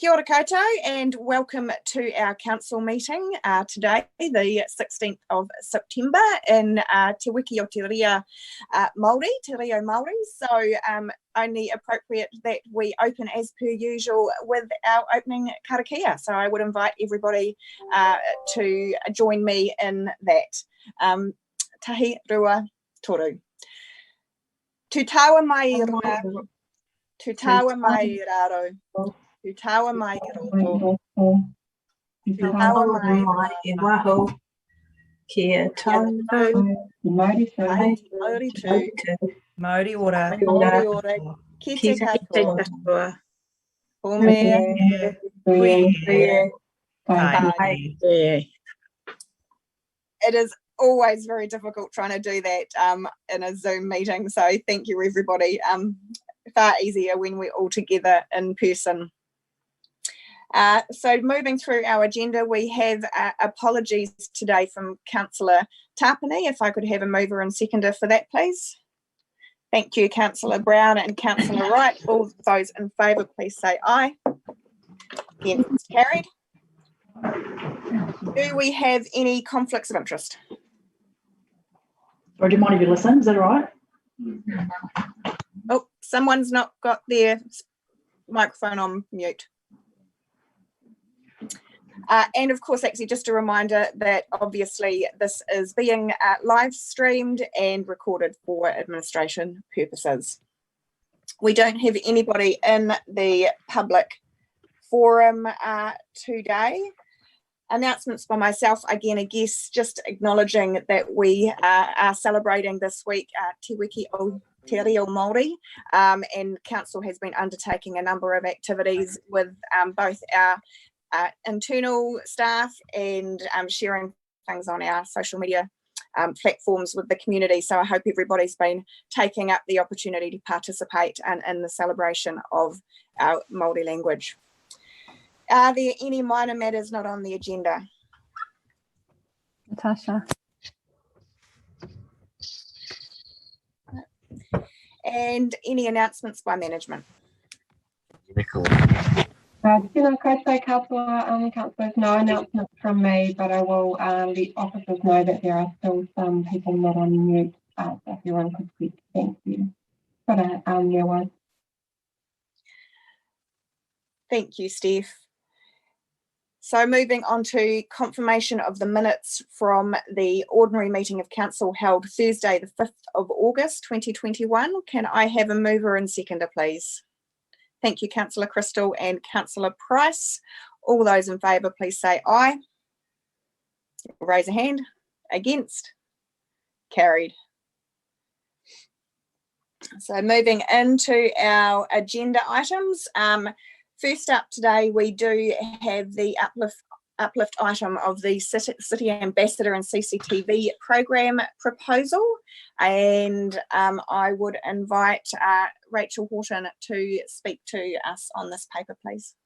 Kia ora koutou and welcome to our council meeting today, the 16th of September in Te Wiki o Te Ria Maori, Te Reo Maori. So only appropriate that we open as per usual with our opening karakia. So I would invite everybody to join me in that. Tahi rua toru. Tu taua mai rua, tu taua mai raro. Tu taua mai roto, tu taua mai e waho, kia tau, Maori tū, Maori ora, Maori ora, ki te katoa, o mea, It is always very difficult trying to do that in a Zoom meeting, so thank you everybody. Far easier when we're all together in person. So moving through our agenda, we have apologies today from Councillor Tapani. If I could have a mover and seconder for that, please. Thank you, Councillor Brown and Councillor Wright. All those in favour, please say aye. Against, carried. Do we have any conflicts of interest? Or do you mind if you listen? Is that all right? Oh, someone's not got their microphone on mute. And of course, actually, just a reminder that obviously this is being live streamed and recorded for administration purposes. We don't have anybody in the public forum today. Announcements by myself, again, I guess just acknowledging that we are celebrating this week Te Wiki o Te Reo Maori, and Council has been undertaking a number of activities with both our internal staff and sharing things on our social media platforms with the community. So I hope everybody's been taking up the opportunity to participate in the celebration of our Māori language. Are there any minor matters not on the agenda? Natasha. And any announcements by management? Councillors, no announcements from me, but I will let officers know that there are still some people not on mute, so if everyone could speak. Thank you. Got a new one. Thank you, Steph. So moving on to confirmation of the minutes from the ordinary meeting of council held Thursday, the 5th of August, 2021. Can I have a mover and seconder, please? Thank you, Councillor Crystal and Councillor Price. All those in favour, please say aye. Raise a hand. Against? Carried. So moving into our agenda items. First up today, we do have the uplift item of the City Ambassador and CCTV program proposal, and I would invite Rachel Horton to speak to us on this paper, please.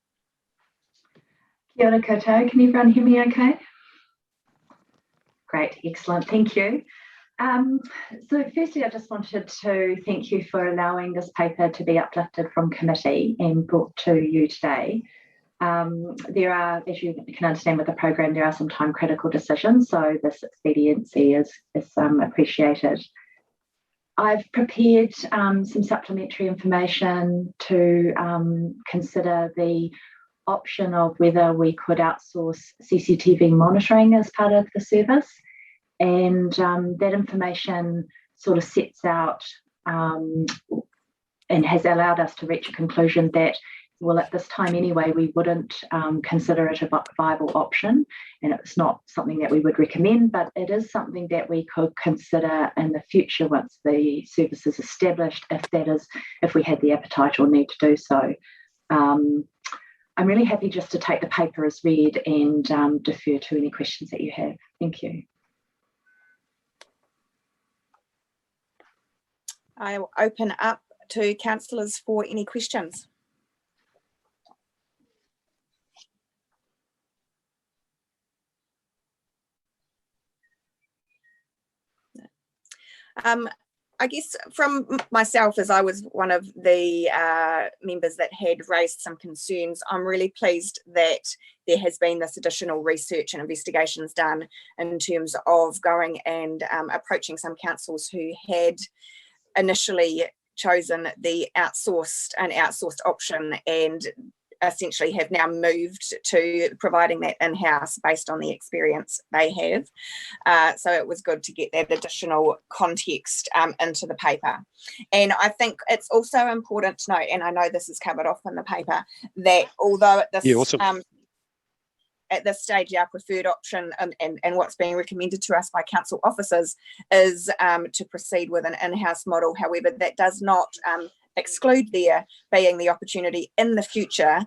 Kia ora koutou, can everyone hear me okay? Great, excellent, thank you. So firstly, I just wanted to thank you for allowing this paper to be uplifted from committee and brought to you today. There are, as you can understand with the program, there are some time critical decisions, so this expediency is appreciated. I've prepared some supplementary information to consider the option of whether we could outsource CCTV monitoring as part of the service. And that information sort of sets out and has allowed us to reach a conclusion that, well, at this time anyway, we wouldn't consider it a viable option, and it's not something that we would recommend, but it is something that we could consider in the future once the service is established, if we had the appetite or need to do so. I'm really happy just to take the paper as read and defer to any questions that you have. Thank you. I will open up to councillors for any questions. I guess from myself, as I was one of the members that had raised some concerns, I'm really pleased that there has been this additional research and investigations done in terms of going and approaching some councils who had initially chosen the outsourced option and essentially have now moved to providing that in-house based on the experience they have. So it was good to get that additional context into the paper. And I think it's also important to note, and I know this is covered off in the paper, that although at this stage our preferred option and what's being recommended to us by council officers is to proceed with an in-house model. However, that does not exclude there being the opportunity in the future,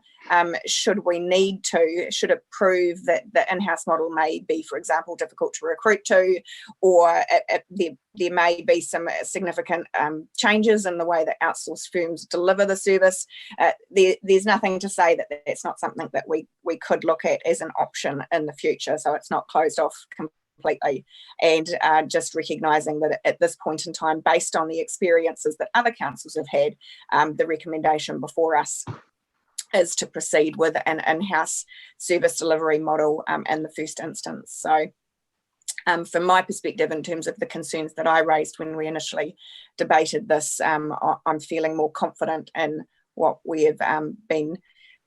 should it prove that the in-house model may be, for example, difficult to recruit to, or there may be some significant changes in the way that outsourced firms deliver the service. There's nothing to say that that's not something that we could look at as an option in the future, so it's not closed off completely. And just recognising that at this point in time, based on the experiences that other councils have had, the recommendation before us is to proceed with an in-house service delivery model in the first instance. So from my perspective, in terms of the concerns that I raised when we initially debated this, I'm feeling more confident in what we have been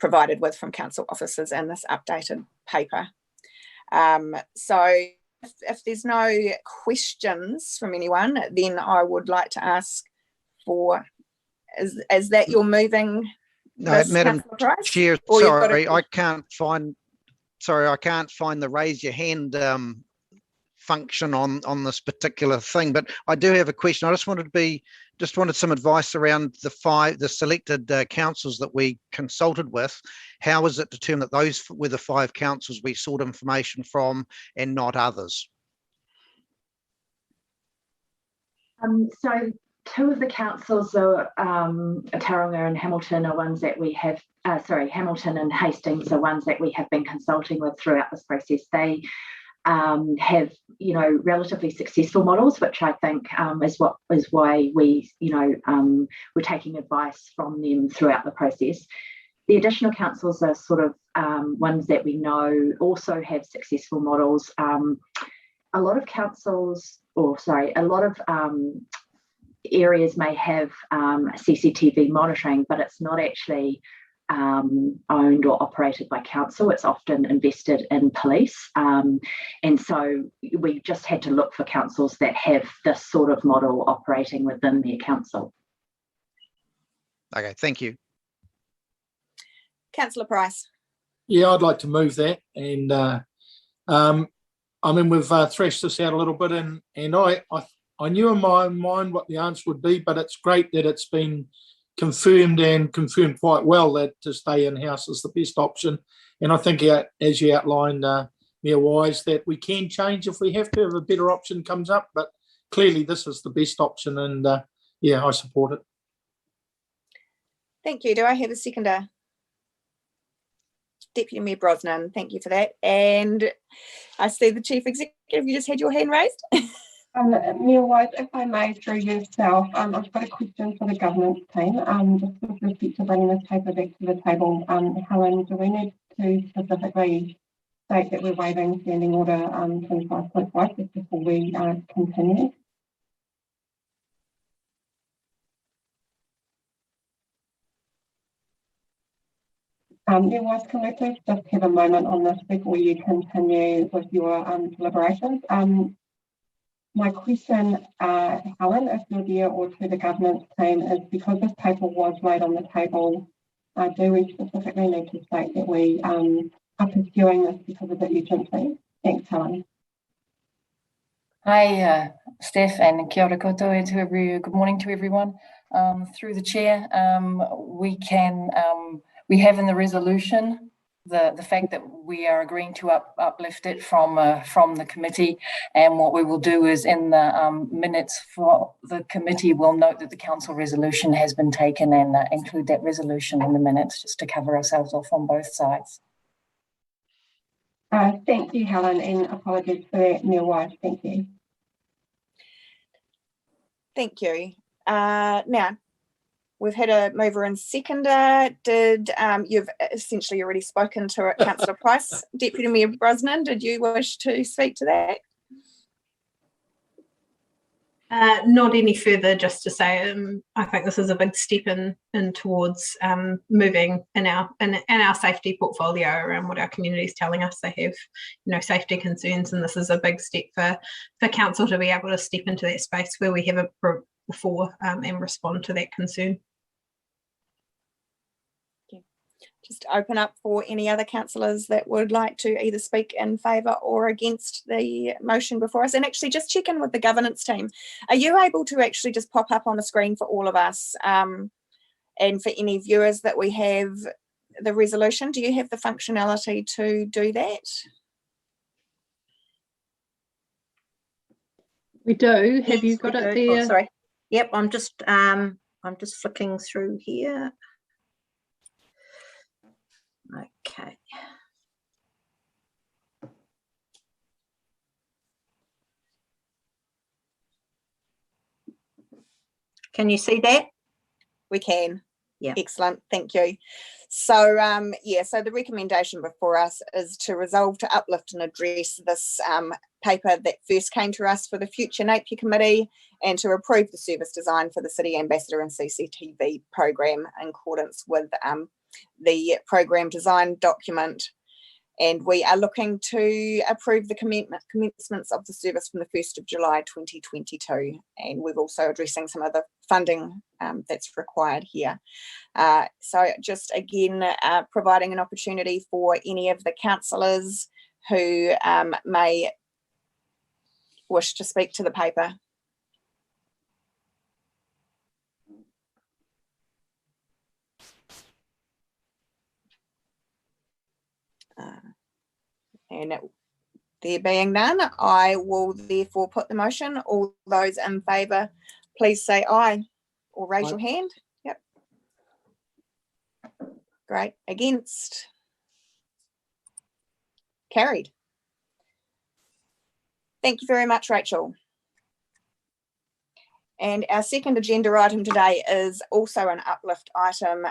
provided with from council officers in this updated paper. So if there's no questions from anyone, then I would like to ask for, is that you're moving? No, Madam Chair, sorry, I can't find the raise your hand function on this particular thing, but I do have a question. I just wanted some advice around the selected councils that we consulted with. How was it determined that those were the 5 councils we sought information from and not others? So 2 of the councils are Tauranga and Hamilton are ones that we have, Hamilton and Hastings are ones that we have been consulting with throughout this process. They have, relatively successful models, which I think is why we, we're taking advice from them throughout the process. The additional councils are sort of ones that we know also have successful models. A lot of councils, a lot of areas may have CCTV monitoring, but it's not actually owned or operated by council. It's often invested in police. And so we just had to look for councils that have this sort of model operating within their council. Okay, thank you. Councillor Price. Yeah, I'd like to move that. And we've thrashed this out a little bit, and I knew in my own mind what the answer would be, but it's great that it's been confirmed quite well that to stay in-house is the best option. And I think, as you outlined, Mayor Wise, that we can change if we have to, if a better option comes up, but clearly this is the best option, and I support it. Thank you. Do I have a seconder? Deputy Mayor Brosnan, thank you for that. And I see the Chief Executive, you just had your hand raised. Mayor Wise, if I may, through yourself, I've got a question for the governance team. Just with respect to bringing this paper back to the table, Helen, do we need to specifically state that we're waiving Standing Order 25.5 just before we continue? Mayor Wise, can we please just have a moment on this before you continue with your deliberations? My question, Helen, if you're there, or to the governance team, is because this paper was laid on the table, do we specifically need to state that we are pursuing this because of the urgency? Thanks, Helen. Hi, Steph, and kia ora koutou to good morning to everyone. Through the chair, we have in the resolution the fact that we are agreeing to uplift it from the committee, and what we will do is in the minutes for the committee, we'll note that the council resolution has been taken and include that resolution in the minutes, just to cover ourselves off on both sides. Thank you, Helen, and apologies for that, Mayor Wise. Thank you. Thank you. Now, we've had a mover and seconder. You've essentially already spoken to it, Councillor Price. Deputy Mayor Brosnan, did you wish to speak to that? Not any further, just to say I think this is a big step in towards moving in our safety portfolio around what our community is telling us they have, safety concerns, and this is a big step for council to be able to step into that space where we haven't before and respond to that concern. Just open up for any other councillors that would like to either speak in favour or against the motion before us, and actually just check in with the governance team. Are you able to actually just pop up on the screen for all of us, and for any viewers that we have the resolution? Do you have the functionality to do that? We do. Have you got it there? Oh, sorry. Yep, I'm just flicking through here. Okay. Can you see that? We can. Yeah. Excellent. Thank you. So so the recommendation before us is to resolve to uplift and address this paper that first came to us for the future Napier Committee, and to approve the service design for the City Ambassador and CCTV program in accordance with the program design document. And we are looking to approve the commencements of the service from the 1st of July 2022. And we're also addressing some other funding that's required here. So just again, providing an opportunity for any of the councillors who may wish to speak to the paper. And there being none, I will therefore put the motion. All those in favour, please say aye or raise your hand. Yep. Great. Against? Carried. Thank you very much, Rachel. And our second agenda item today is also an uplift item,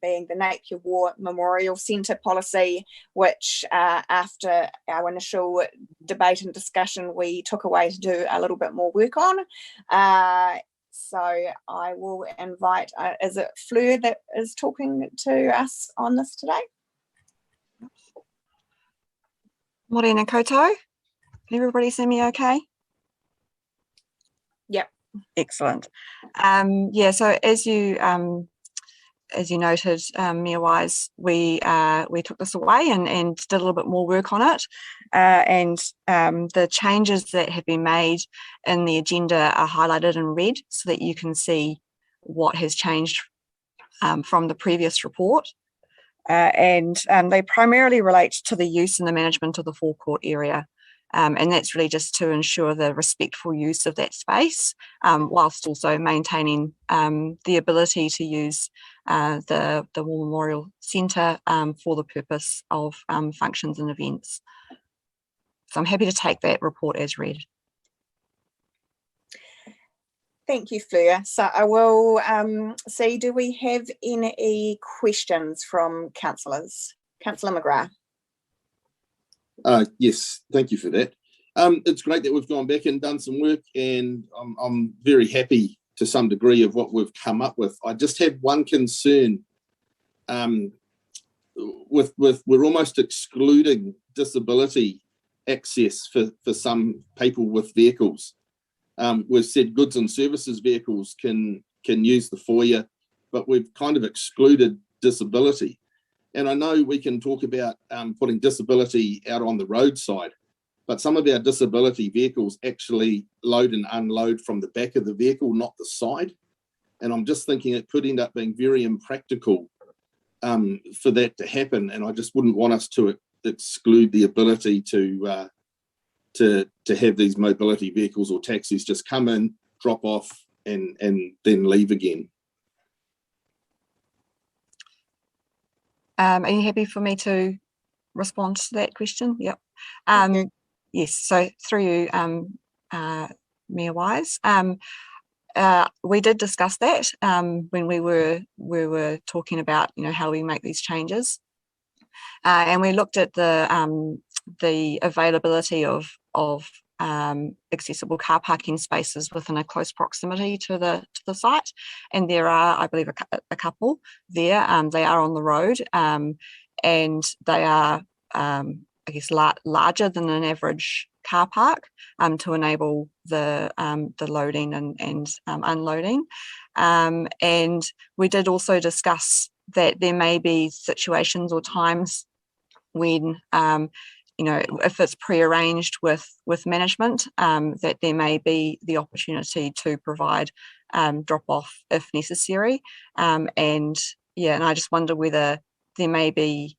being the Napier War Memorial Centre policy, which after our initial debate and discussion, we took away to do a little bit more work on. So I will invite, is it Fleur that is talking to us on this today? Morena koutou. Can everybody see me okay? Yep. Excellent. Yeah, so as you noted, Mayor-wise, we took this away and did a little bit more work on it, and the changes that have been made in the agenda are highlighted in red so that you can see what has changed from the previous report, and they primarily relate to the use and the management of the forecourt area. And that's really just to ensure the respectful use of that space, whilst also maintaining the ability to use the War Memorial Centre for the purpose of functions and events. So I'm happy to take that report as read. Thank you, Fleur. So I will see, do we have any questions from councillors? Councillor McGrath. Yes, thank you for that. It's great that we've gone back and done some work, and I'm very happy to some degree of what we've come up with. I just had one concern with we're almost excluding disability access for some people with vehicles. We've said goods and services vehicles can use the foyer, but we've kind of excluded disability. And I know we can talk about putting disability out on the roadside, but some of our disability vehicles actually load and unload from the back of the vehicle, not the side. And I'm just thinking it could end up being very impractical for that to happen. And I just wouldn't want us to exclude the ability to have these mobility vehicles or taxis just come in, drop off, and then leave again. Are you happy for me to respond to that question? Yep. Yes, so through you, Mayor Wise, we did discuss that when we were talking about, you know, how we make these changes, and we looked at the availability of accessible car parking spaces within a close proximity to the site, and there are, I believe, a couple there. They are on the road, and they are, I guess, larger than an average car park to enable the loading and unloading. And we did also discuss that there may be situations or times when you know, if it's pre-arranged with management, that there may be the opportunity to provide drop-off if necessary. And I just wonder whether there may be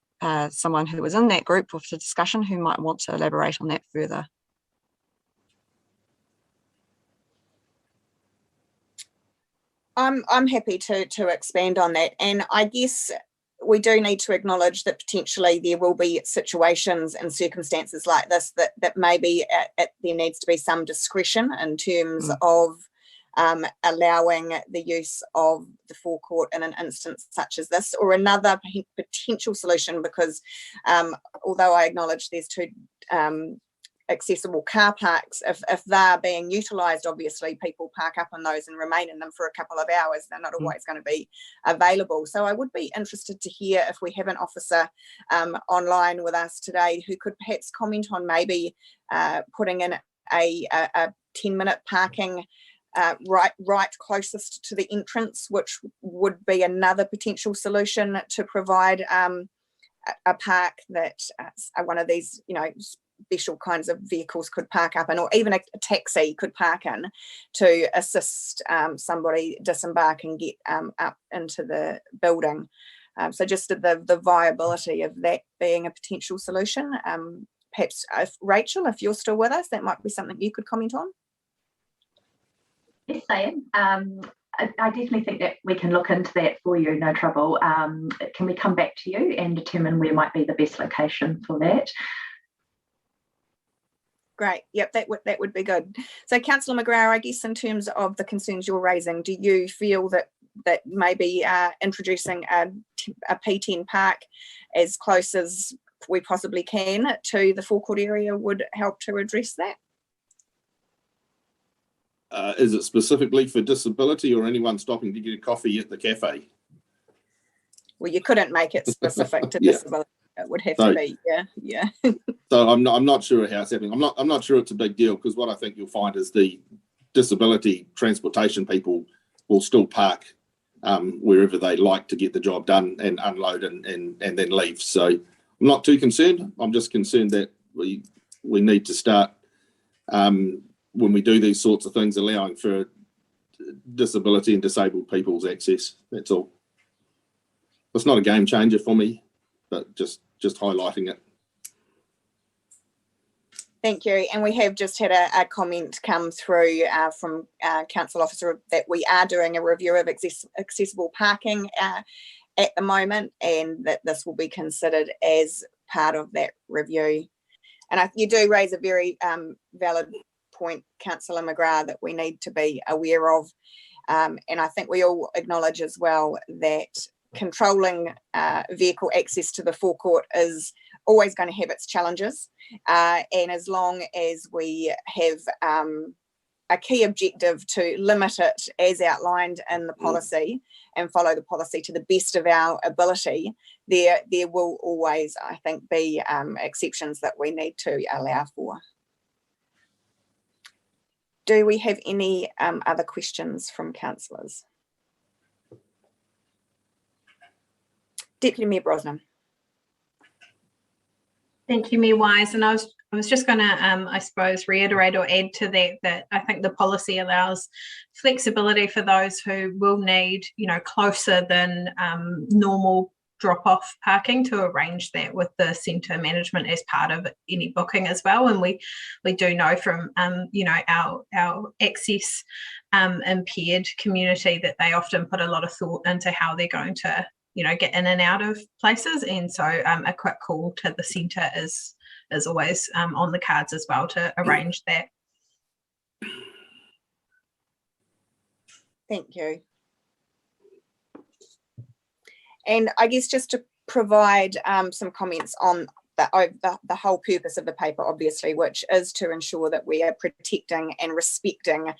someone who was in that group with the discussion who might want to elaborate on that further. I'm happy to expand on that, and I guess we do need to acknowledge that potentially there will be situations and circumstances like this that maybe there needs to be some discretion in terms of allowing the use of the forecourt in an instance such as this, or another potential solution, because although I acknowledge there's two accessible car parks, if they're being utilised, obviously people park up in those and remain in them for a couple of hours. They're not always going to be available. So I would be interested to hear if we have an officer online with us today who could perhaps comment on maybe putting in a 10-minute parking right closest to the entrance, which would be another potential solution to provide a park that one of these, you know, special kinds of vehicles could park up in, or even a taxi could park in to assist somebody disembark and get up into the building. So just the viability of that being a potential solution. Perhaps Rachel, if you're still with us, that might be something you could comment on. Yes, I am. I definitely think that we can look into that for you, no trouble. Can we come back to you and determine where might be the best location for that? Great. Yep, that would be good. So, Councillor McGrath, I guess in terms of the concerns you're raising, do you feel that maybe introducing a P10 park as close as we possibly can to the forecourt area would help to address that? Is it specifically for disability or anyone stopping to get a coffee at the cafe? Well, you couldn't make it specific to disability. It would have to be, yeah. So I'm not sure how it's happening. I'm not sure it's a big deal, because what I think you'll find is the disability transportation people will still park wherever they like to get the job done and unload and then leave. So I'm not too concerned. I'm just concerned that we need to start when we do these sorts of things, allowing for disability and disabled people's access. That's all. It's not a game changer for me, but just highlighting it. Thank you. And we have just had a comment come through from Council Officer that we are doing a review of accessible parking at the moment, and that this will be considered as part of that review. And you do raise a very valid point, Councillor McGrath, that we need to be aware of. And I think we all acknowledge as well that controlling vehicle access to the forecourt is always going to have its challenges, and as long as we have a key objective to limit it as outlined in the policy and follow the policy to the best of our ability, there will always, I think, be exceptions that we need to allow for. Do we have any other questions from councillors? Deputy Mayor Brosnan. Thank you, Mayor Wise. And I was just going to, I suppose, reiterate or add to that I think the policy allows flexibility for those who will need, closer than normal drop-off parking, to arrange that with the centre management as part of any booking as well. And we do know from our access impaired community that they often put a lot of thought into how they're going to get in and out of places, and so a quick call to the centre is always on the cards as well to arrange that. Thank you. And I guess just to provide some comments on the whole purpose of the paper, obviously, which is to ensure that we are protecting and respecting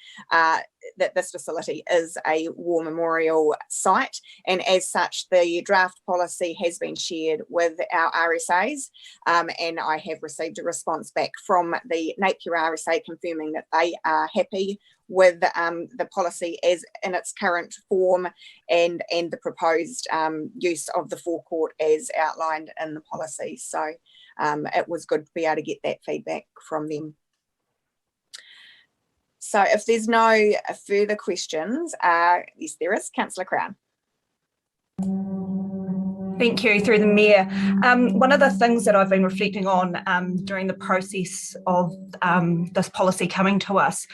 that this facility is a war memorial site. And as such, the draft policy has been shared with our RSAs, and I have received a response back from the Napier RSA confirming that they are happy with the policy as in its current form and the proposed use of the forecourt as outlined in the policy. So it was good to be able to get that feedback from them. So if there's no further questions, yes, there is. Councillor Crown. Thank you, through the Mayor. One of the things that I've been reflecting on during the process of this policy coming to us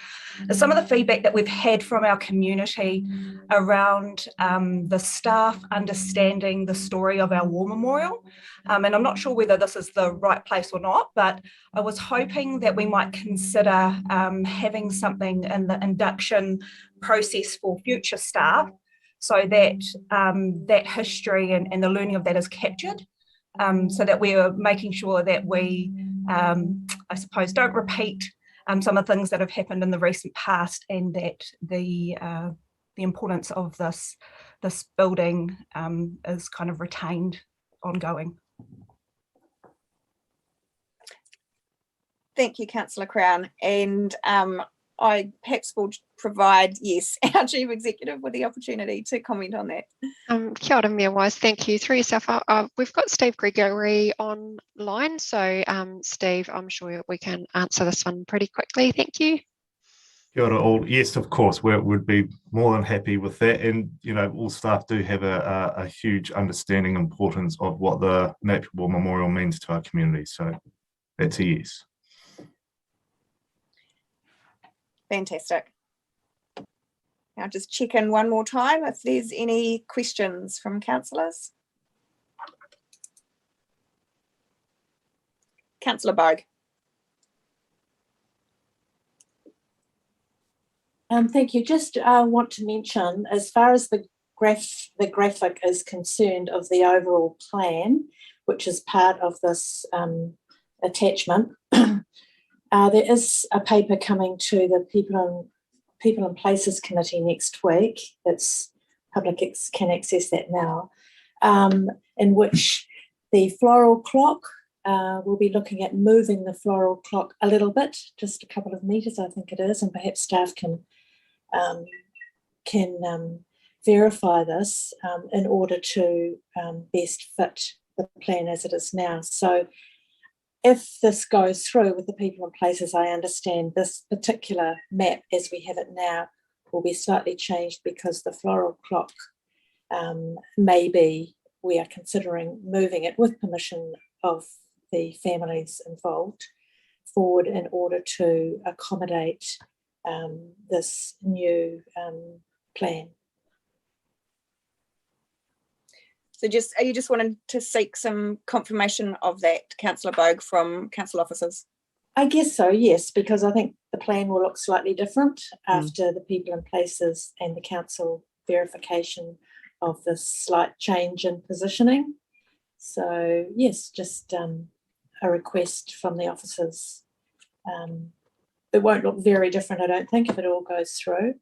is some of the feedback that we've had from our community around the staff understanding the story of our war memorial. And I'm not sure whether this is the right place or not, but I was hoping that we might consider having something in the induction process for future staff, so that that history and the learning of that is captured, so that we are making sure that we, I suppose, don't repeat some of the things that have happened in the recent past, and that the importance of this building is kind of retained ongoing. Thank you, Councillor Crown. And I perhaps will provide, yes, our Chief Executive with the opportunity to comment on that. Kia ora, Mayor Wise, thank you. Through yourself, we've got Steve Gregory online. So Steve, I'm sure we can answer this one pretty quickly. Thank you. Kia ora all. Yes, of course, we would be more than happy with that. And, you know, all staff do have a huge understanding and importance of what the Napier War Memorial means to our community. So that's a yes. Fantastic. Now just check in one more time if there's any questions from councillors. Councillor Bogue. Thank you. Just want to mention, as far as the graphic is concerned of the overall plan, which is part of this attachment, there is a paper coming to the People and Places Committee next week. It's public can access that now, in which the floral clock, we'll be looking at moving the floral clock a little bit, just a couple of metres, I think it is, and perhaps staff can verify this in order to best fit the plan as it is now. So if this goes through with the People and Places, I understand this particular map as we have it now will be slightly changed, because the floral clock maybe we are considering moving it with permission of the families involved forward in order to accommodate this new plan. So are you just wanting to seek some confirmation of that, Councillor Bogue, from council officers? I guess so, yes, because I think the plan will look slightly different after the People and Places and the council verification of this slight change in positioning. So yes, just a request from the officers. It won't look very different, I don't think, if it all goes through.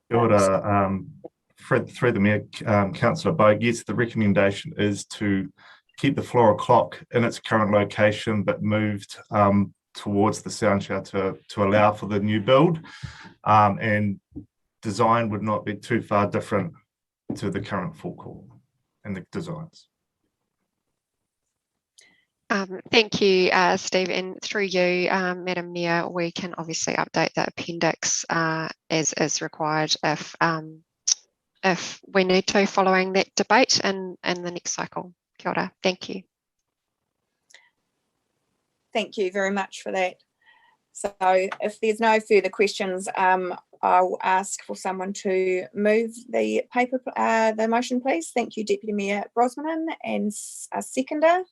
Kia ora, through the Mayor, Councillor Bogue, yes, the recommendation is to keep the floral clock in its current location, but moved towards the sound shower to allow for the new build, and design would not be too far different to the current forecourt and the designs. Thank you, Steve, and through you, Madam Mayor, we can obviously update the appendix as is required if we need to, following that debate in the next cycle. Kia ora. Thank you. Thank you very much for that. So if there's no further questions, I'll ask for someone to move the paper, the motion, please. Thank you, Deputy Mayor Brosnan, and a seconder.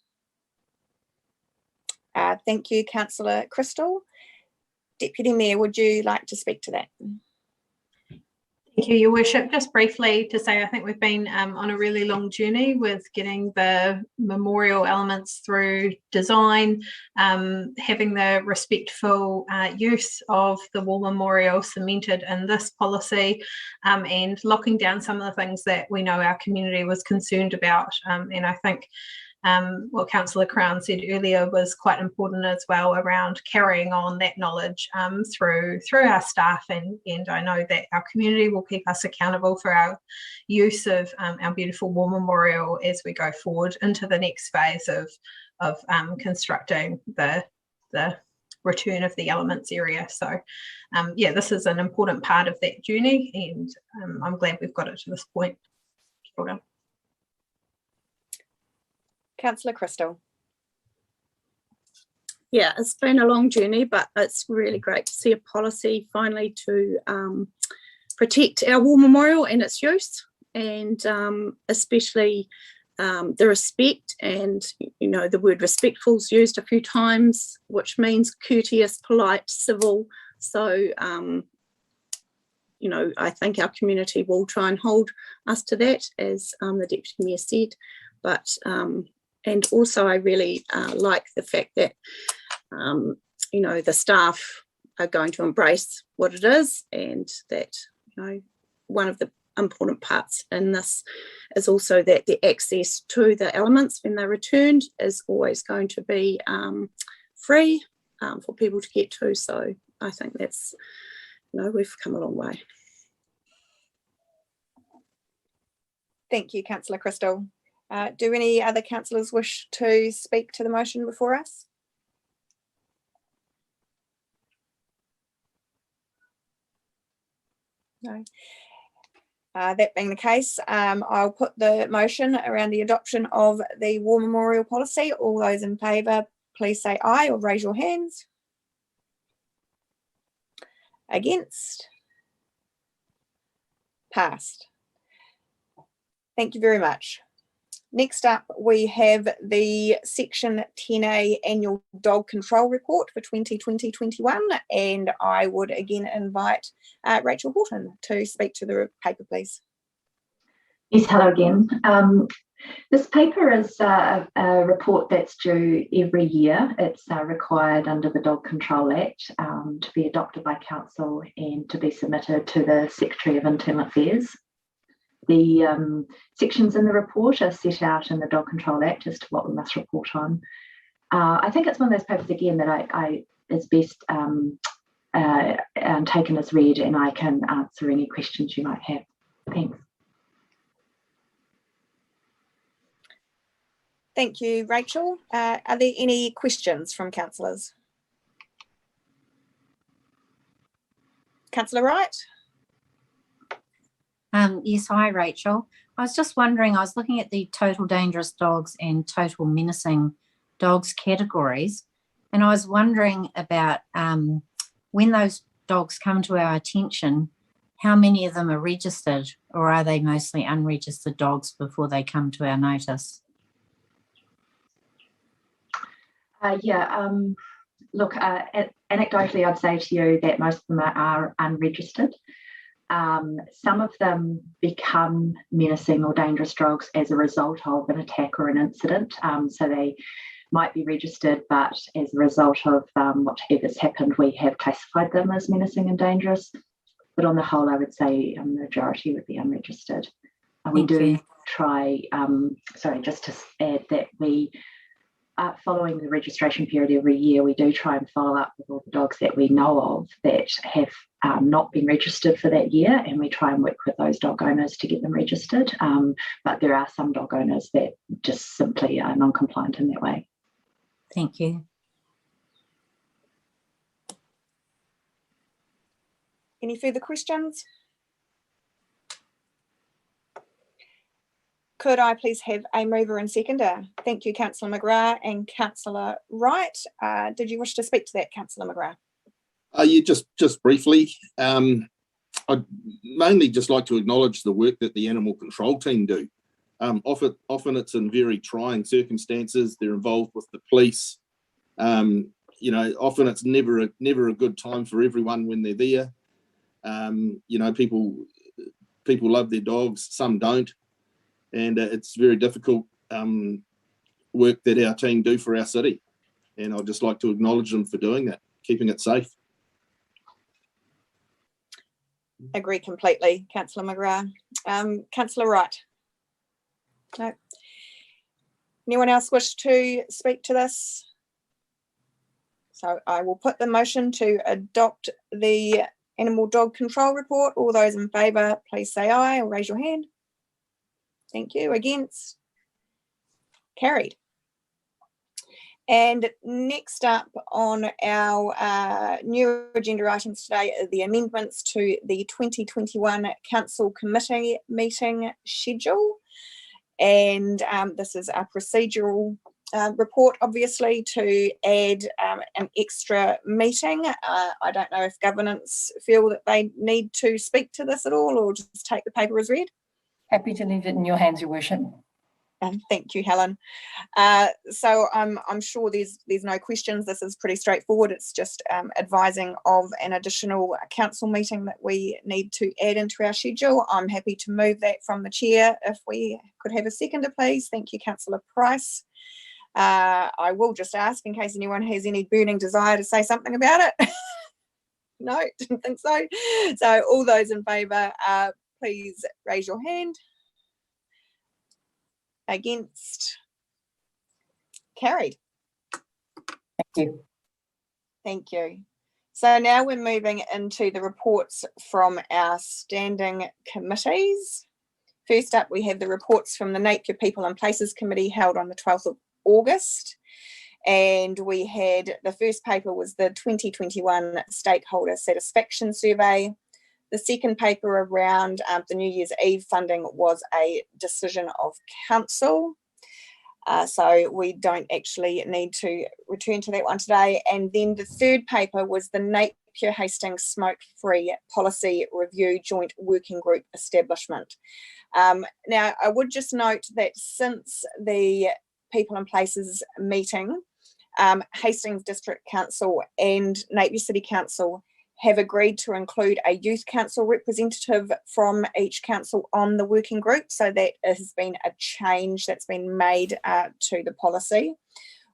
Thank you, Councillor Crystal. Deputy Mayor, would you like to speak to that? Thank you, Your Worship. Just briefly to say, I think we've been on a really long journey with getting the memorial elements through design, having the respectful use of the war memorial cemented in this policy, and locking down some of the things that we know our community was concerned about. And I think what Councillor Crown said earlier was quite important as well, around carrying on that knowledge through our staff, and I know that our community will keep us accountable for our use of our beautiful war memorial as we go forward into the next phase of constructing the return of the elements area. So yeah, this is an important part of that journey, and I'm glad we've got it to this point. Well done. Councillor Crystal. Yeah, it's been a long journey, but it's really great to see a policy finally to protect our war memorial and its use, and especially the respect, and the word respectful is used a few times, which means courteous, polite, civil. So I think our community will try and hold us to that, as the Deputy Mayor said. But and also I really like the fact that the staff are going to embrace what it is, and that one of the important parts in this is also that the access to the elements when they're returned is always going to be free for people to get to. So I think that's, we've come a long way. Thank you, Councillor Crystal. Do any other councillors wish to speak to the motion before us? No. That being the case, I'll put the motion around the adoption of the war memorial policy. All those in favour, please say aye or raise your hands. Against? Passed. Thank you very much. Next up, we have the Section 10A Annual Dog Control Report for 2020-21, and I would again invite Rachel Horton to speak to the paper, please. Yes, hello again. This paper is a report that's due every year. It's required under the Dog Control Act to be adopted by Council and to be submitted to the Secretary of Internal Affairs. The sections in the report are set out in the Dog Control Act as to what we must report on. I think it's one of those papers, again, that is best taken as read, and I can answer any questions you might have. Thanks. Thank you, Rachel. Are there any questions from councillors? Councillor Wright? Yes, hi, Rachel. I was just wondering, I was looking at the total dangerous dogs and total menacing dogs categories, and I was wondering about when those dogs come to our attention, how many of them are registered, or are they mostly unregistered dogs before they come to our notice? Look, anecdotally, I'd say to you that most of them are unregistered. Some of them become menacing or dangerous dogs as a result of an attack or an incident. So they might be registered, but as a result of whatever's happened, we have classified them as menacing and dangerous. But on the whole, I would say a majority would be unregistered. And we do try, just to add that we, following the registration period every year, we do try and follow up with all the dogs that we know of that have not been registered for that year, and we try and work with those dog owners to get them registered. But there are some dog owners that just simply are non-compliant in that way. Thank you. Any further questions? Could I please have a mover and seconder? Thank you, Councillor McGrath and Councillor Wright. Did you wish to speak to that, Councillor McGrath? Yeah, just briefly. I'd mainly just like to acknowledge the work that the animal control team do. Often it's in very trying circumstances. They're involved with the police. Often it's never a good time for everyone when they're there. People people love their dogs, some don't, and it's very difficult work that our team do for our city, and I'd just like to acknowledge them for doing that, keeping it safe. Agree completely, Councillor McGrath. Councillor Wright? No. Anyone else wish to speak to this? So I will put the motion to adopt the animal dog control report. All those in favour, please say aye or raise your hand. Thank you. Against? Carried. And next up on our new agenda items today are the amendments to the 2021 Council Committee meeting schedule. And this is a procedural report, obviously, to add an extra meeting. I don't know if governance feel that they need to speak to this at all, or just take the paper as read. Happy to leave it in your hands, Your Worship. Thank you, Helen. So I'm sure there's no questions. This is pretty straightforward. It's just advising of an additional council meeting that we need to add into our schedule. I'm happy to move that from the chair. If we could have a seconder, please. Thank you, Councillor Price. I will just ask in case anyone has any burning desire to say something about it. No, didn't think so. So all those in favour, please raise your hand. Against? Carried. Thank you. Thank you. So now we're moving into the reports from our standing committees. First up, we have the reports from the Napier People and Places Committee held on the 12th of August. And we had, the first paper was the 2021 Stakeholder Satisfaction Survey. The second paper around the New Year's Eve funding was a decision of council. So we don't actually need to return to that one today. And then the third paper was the Napier Hastings Smoke-Free Policy Review Joint Working Group Establishment. Now, I would just note that since the People and Places meeting, Hastings District Council and Napier City Council have agreed to include a youth council representative from each council on the working group. So that has been a change that's been made to the policy.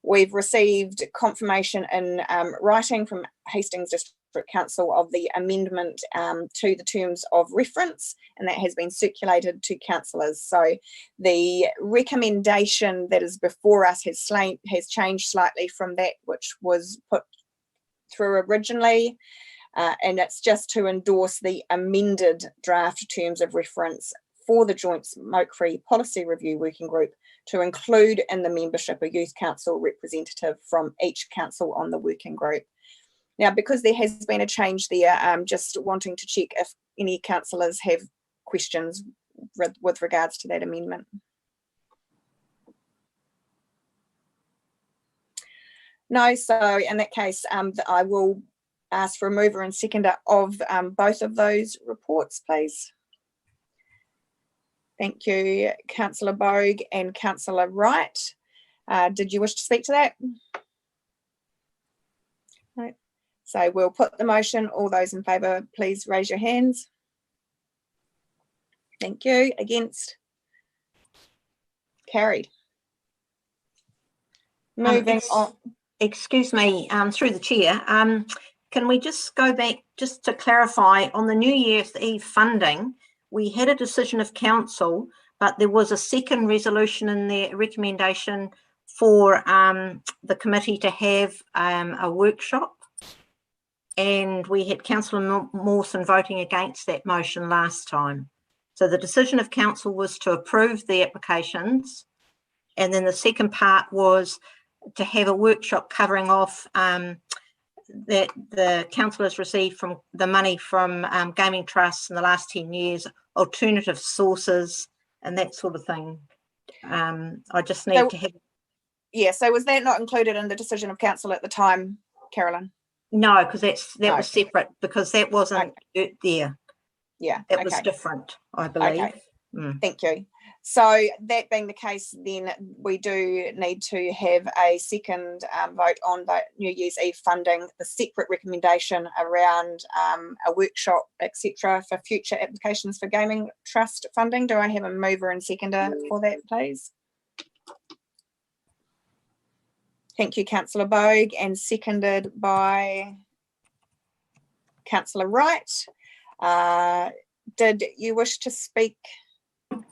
We've received confirmation in writing from Hastings District Council of the amendment to the terms of reference, and that has been circulated to councillors. So the recommendation that is before us has changed slightly from that which was put through originally. And it's just to endorse the amended draft terms of reference for the Joint Smoke-Free Policy Review Working Group to include in the membership a youth council representative from each council on the working group. Now, because there has been a change there, I'm just wanting to check if any councillors have questions with regards to that amendment. No, so in that case, I will ask for a mover and seconder of both of those reports, please. Thank you, Councillor Bogue and Councillor Wright. Did you wish to speak to that? No. So we'll put the motion. All those in favour, please raise your hands. Thank you. Against? Carried. Moving on. Excuse me, through the chair. Can we just go back just to clarify on the New Year's Eve funding? We had a decision of council, but there was a second resolution in their recommendation for the committee to have a workshop. And we had Councillor Mawson voting against that motion last time. So the decision of council was to approve the applications. And then the second part was to have a workshop covering off that the councillors received from the money from gaming trusts in the last 10 years, alternative sources and that sort of thing. I just need to have... Yeah, so was that not included in the decision of council at the time, Carolyn? No, because that was separate, because that wasn't there. Yeah, that was different, I believe. Okay. Thank you. So that being the case, then we do need to have a second vote on the New Year's Eve funding, the separate recommendation around a workshop, etc., for future applications for gaming trust funding. Do I have a mover and seconder for that, please? Thank you, Councillor Bogue, and seconded by Councillor Wright. Did you wish to speak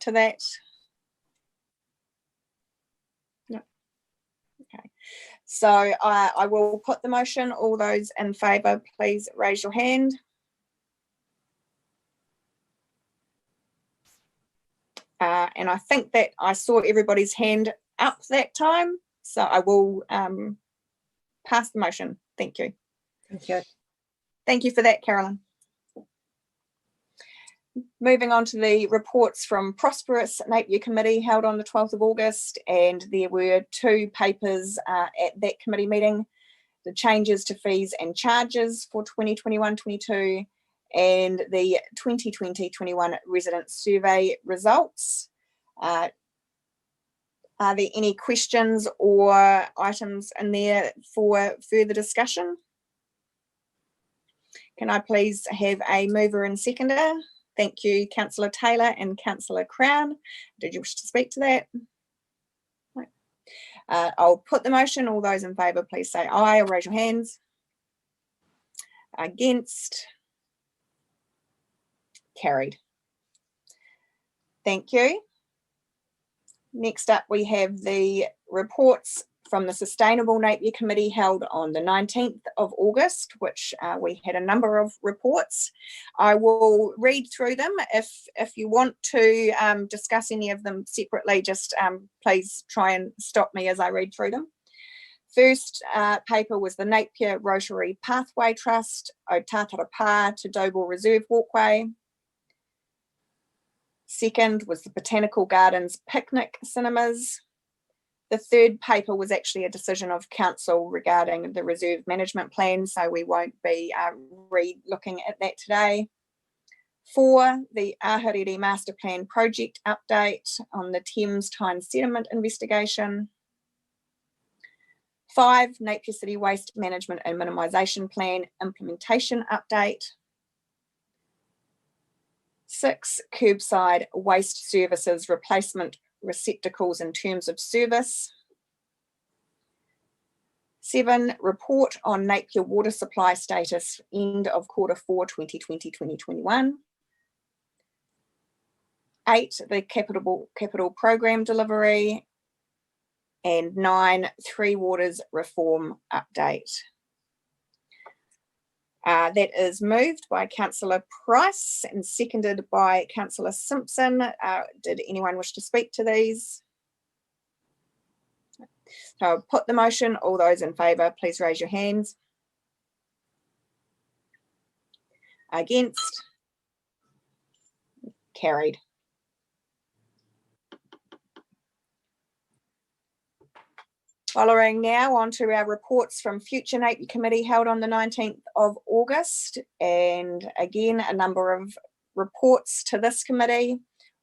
to that? No. Okay. So I will put the motion. All those in favour, please raise your hand. And I think that I saw everybody's hand up that time. So I will pass the motion. Thank you. Thank you. Thank you for that, Carolyn. Moving on to the reports from Prosperous Napier Committee held on the 12th of August, and there were 2 papers at that committee meeting: the changes to fees and charges for 2021-22 and the 2020-21 resident survey results. Are there any questions or items in there for further discussion? Can I please have a mover and seconder? Thank you, Councillor Taylor and Councillor Crown. Did you wish to speak to that? No. I'll put the motion. All those in favour, please say aye or raise your hands. Against? Carried. Thank you. Next up, we have the reports from the Sustainable Napier Committee held on the 19th of August, which we had a number of reports. I will read through them. If you want to discuss any of them separately, just please try and stop me as I read through them. First paper was the Napier Rotary Pathway Trust, O Tātara Pā to Doble Reserve Walkway. Second was the Botanical Gardens Picnic Cinemas. The third paper was actually a decision of council regarding the reserve management plan, so we won't be re-looking at that today. 4, the Ahuriri Master Plan project update on the Thames Tyne sediment investigation. 5, Napier City Waste Management and Minimisation Plan implementation update. 6, curbside waste services replacement receptacles in terms of service. 7, report on Napier water supply status end of Q4 2020-2021. 8, the capital program delivery. And 9, Three Waters reform update. That is moved by Councillor Price and seconded by Councillor Simpson. Did anyone wish to speak to these? So I'll put the motion. All those in favour, please raise your hands. Against? Carried. Following now on to our reports from Future Napier Committee held on the 19th of August, and again a number of reports to this committee.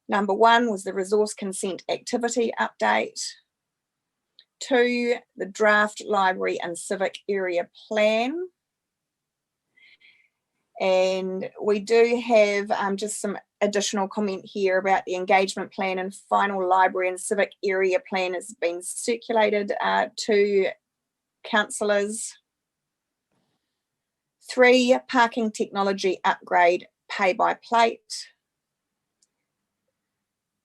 Number 1 was the resource consent activity update. 2, the draft library and civic area plan. And we do have just some additional comment here about the engagement plan and final library and civic area plan has been circulated to councillors. 3, parking technology upgrade pay by plate.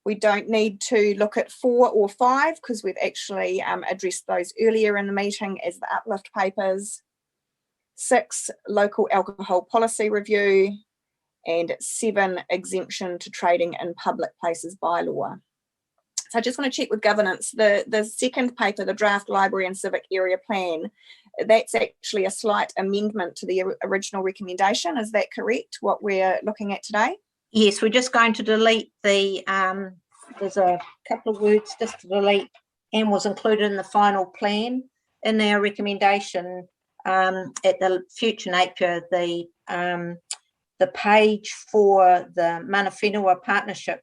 We don't need to look at 4 or 5 because we've actually addressed those earlier in the meeting as the Uplift papers. 6, local alcohol policy review, and 7, exemption to trading in public places bylaw. So I just want to check with governance. The second paper, the draft library and civic area plan, that's actually a slight amendment to the original recommendation. Is that correct, what we're looking at today? Yes, we're just going to delete the, there's a couple of words just to delete, and was included in the final plan. In our recommendation at the Future Napier, the page for the Mana Whenua partnership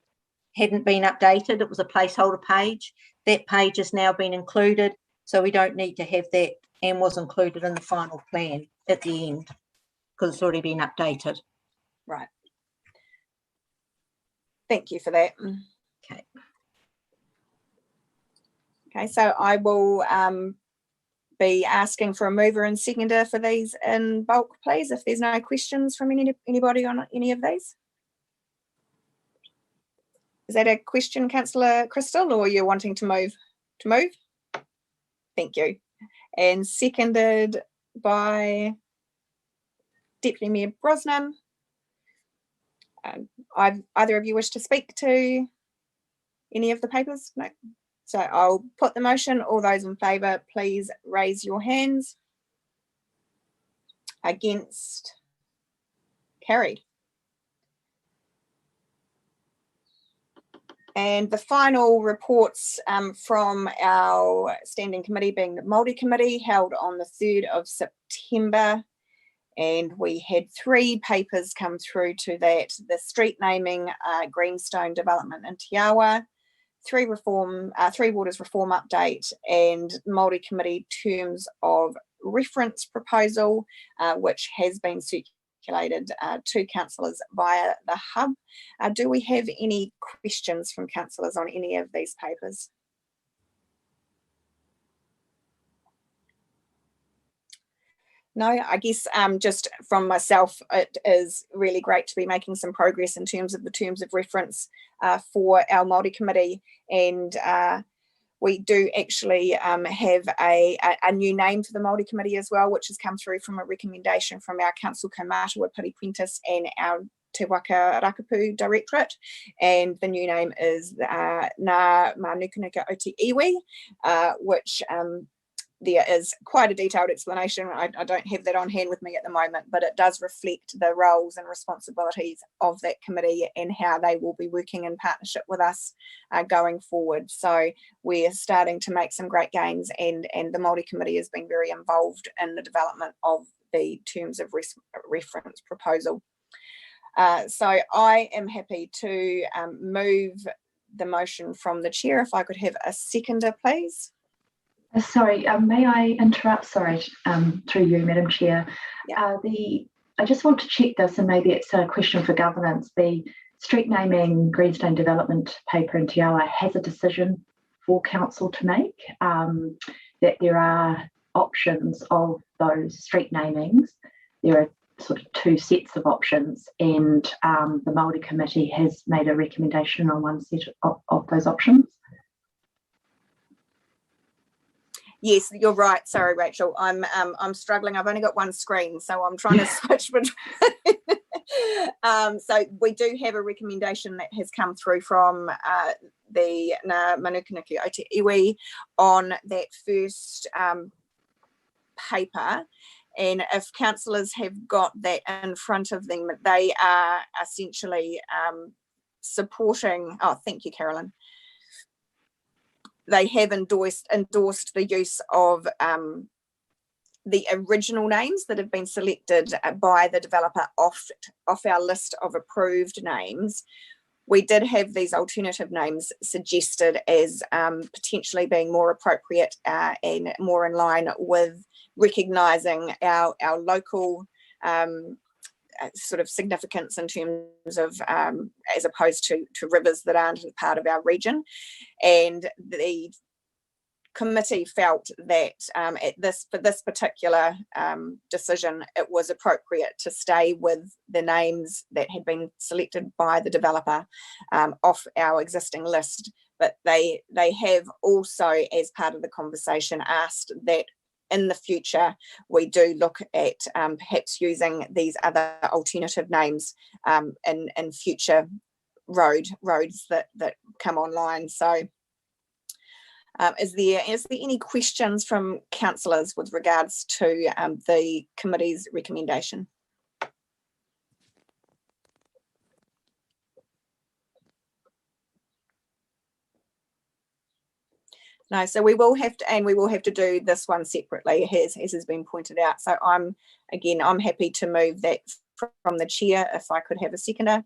hadn't been updated. It was a placeholder page. That page has now been included, so we don't need to have that, and was included in the final plan at the end because it's already been updated. Right. Thank you for that. Okay. Okay, so I will be asking for a mover and seconder for these in bulk, please, if there's no questions from anybody on any of these. Is that a question, Councillor Crystal, or you're wanting to move? To move? Thank you. And seconded by Deputy Mayor Brosnan. Either of you wish to speak to any of the papers? No. So I'll put the motion. All those in favour, please raise your hands. Against? Carried. And the final reports from our standing committee, being the Maori Committee, held on the 3rd of September. And we had 3 papers come through to that: the street naming, Greenstone Development in Te Awa, 3 Waters reform update, and Maori Committee terms of reference proposal, which has been circulated to councillors via the hub. Do we have any questions from councillors on any of these papers? No, I guess just from myself, it is really great to be making some progress in terms of the terms of reference for our Māori Committee, and we do actually have a new name for the Māori Committee as well, which has come through from a recommendation from our Council Kaumātua Piri Prentice and our Te Waka Rakapu Directorate, and the new name is Ngā Manukunika o Te Iwi, which there is quite a detailed explanation. I don't have that on hand with me at the moment, but it does reflect the roles and responsibilities of that committee and how they will be working in partnership with us going forward. So we're starting to make some great gains, and the Māori Committee has been very involved in the development of the terms of reference proposal. So I am happy to move the motion from the chair. If I could have a seconder, please. Sorry, may I interrupt? Sorry, through you, Madam Chair. Yeah. I just want to check this, and maybe it's a question for governance. The street naming Greenstone Development paper in Te Awa has a decision for council to make, that there are options of those street namings. There are sort of 2 sets of options, and the Māori Committee has made a recommendation on one set of those options. Yes, you're right. Sorry, Rachel. I'm struggling. I've only got one screen, so I'm trying to switch between. So we do have a recommendation that has come through from the Ngā Manukunika o Te Iwi on that first paper. And if councillors have got that in front of them, they are essentially supporting. Oh, thank you, Carolyn. They have endorsed the use of the original names that have been selected by the developer off our list of approved names. We did have these alternative names suggested as potentially being more appropriate and more in line with recognising our local sort of significance in terms of as opposed to rivers that aren't part of our region. And the committee felt that for this particular decision, it was appropriate to stay with the names that had been selected by the developer off our existing list. But they have also, as part of the conversation, asked that in the future we do look at perhaps using these other alternative names in future roads that come online. So is there any questions from councillors with regards to the committee's recommendation? No, so we will have to do this one separately, as has been pointed out. So I'm happy to move that from the chair. If I could have a seconder.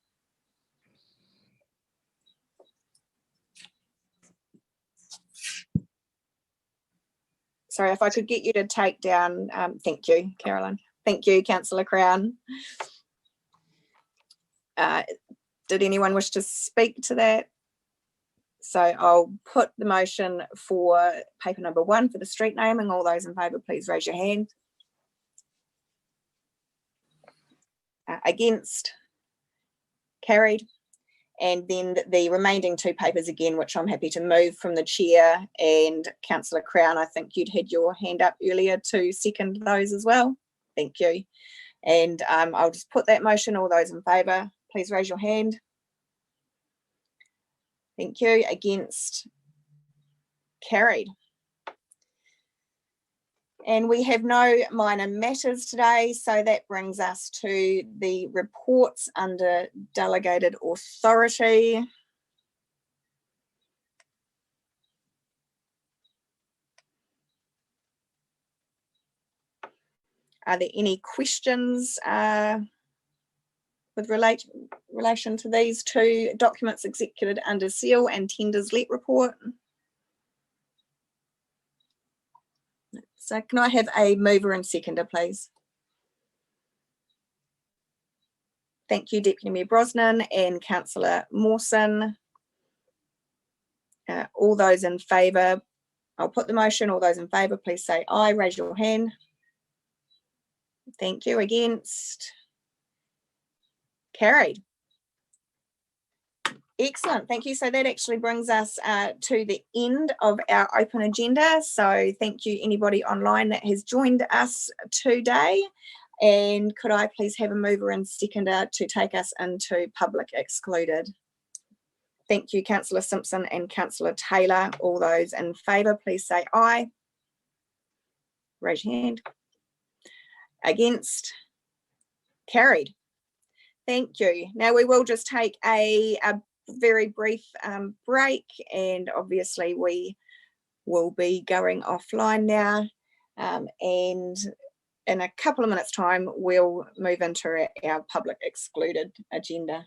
Sorry, if I could get you to take down, thank you, Carolyn. Thank you, Councillor Crown. Did anyone wish to speak to that? So I'll put the motion for paper number 1 for the street naming. All those in favour, please raise your hand. Against? Carried. And then the remaining 2 papers again, which I'm happy to move from the chair, and Councillor Crown, I think you'd had your hand up earlier to second those as well. Thank you. And I'll just put that motion. All those in favour, please raise your hand. Thank you. Against? Carried. And we have no minor matters today, so that brings us to the reports under delegated authority. Are there any questions with relation to these 2 documents executed under seal and tenders let report? So can I have a mover and seconder, please? Thank you, Deputy Mayor Brosnan and Councillor Mawson. All those in favour, I'll put the motion. All those in favour, please say aye. Raise your hand. Thank you. Against? Carried. Excellent, thank you. So that actually brings us to the end of our open agenda. So thank you anybody online that has joined us today. And could I please have a mover and seconder to take us into public excluded? Thank you, Councillor Simpson and Councillor Taylor. All those in favour, please say aye. Raise your hand. Against? Carried. Thank you. Now we will just take a very brief break, and obviously we will be going offline now, and in a couple of minutes time we'll move into our public excluded agenda.